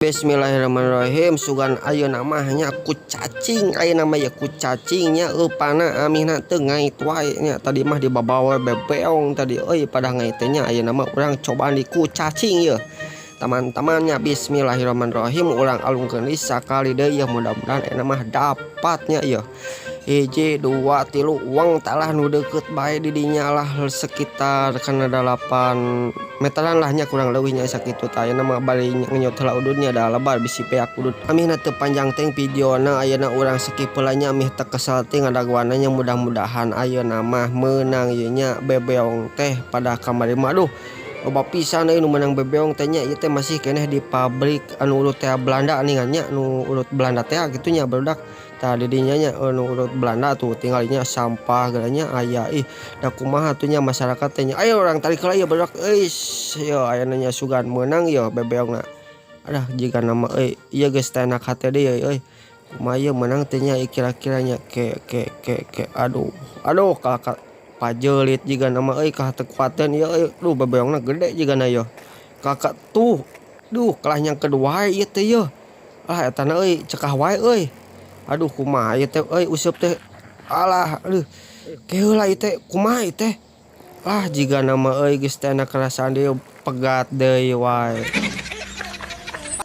Bismillahirrahmanirrahim. Sugan ayeuna namanya ku cacing, ayeuna nama ya ku cacingnya upana amina teu ngait wae nya tadi mah dibabawa bebeong tadi euy pada ngait teh nya ayeuna mah urang cobaan di ku cacing ya teman-temannya. Bismillahirrahmanirrahim, urang alungkeun sakali deui ya, mudah-mudahan enak mah dapatnya ya. 1 2 3 uang talah nu deket bae di dinya lah sekitar kana 8 meteran lahnya kurang leuwihnya sakitu tah ayeuna mah bari ngenyot heula ududnya da lebar bisi peak udud amihna teu panjang teh videona ayeuna urang skip heula nya amih teu kesel teh ngadaguana nya. Mudah-mudahan ayeuna mah meunang ieu nya bebeong teh pada kamari mah. Aduh loba pisan euy nu menang bebeong teh nya ieu teh masih keneh di pabrik anu urut teh Belanda ningannya nu urut Belanda teh kitu nya barudak tah di dinya nya anu urut Belanda tuh tinggalnya sampah geulanya aya ih da kumaha atuh nya masyarakat teh nya ayo urang tarik heula ya barudak eus yo ayeuna nya sugan meunang yo bebeongna. Adah jiga nama euy ieu geus teh enak hate deui euy kumaha ieu meunang teh nya kira-kira nya ke aduh kakak pajelit jiga nama euy ka tekuateun ieu euy duh bebeongna gede jigana yo kakak tuh duh kalah yang kedua ieu teh yo ah eta na euy cekah wae euy. Aduh kumaha ieu teh euy useup teh alah aduh keheula ieu teh kumaha ieu teh ah jiga nama euy geus teh enak rasaan deui pegat deui wae.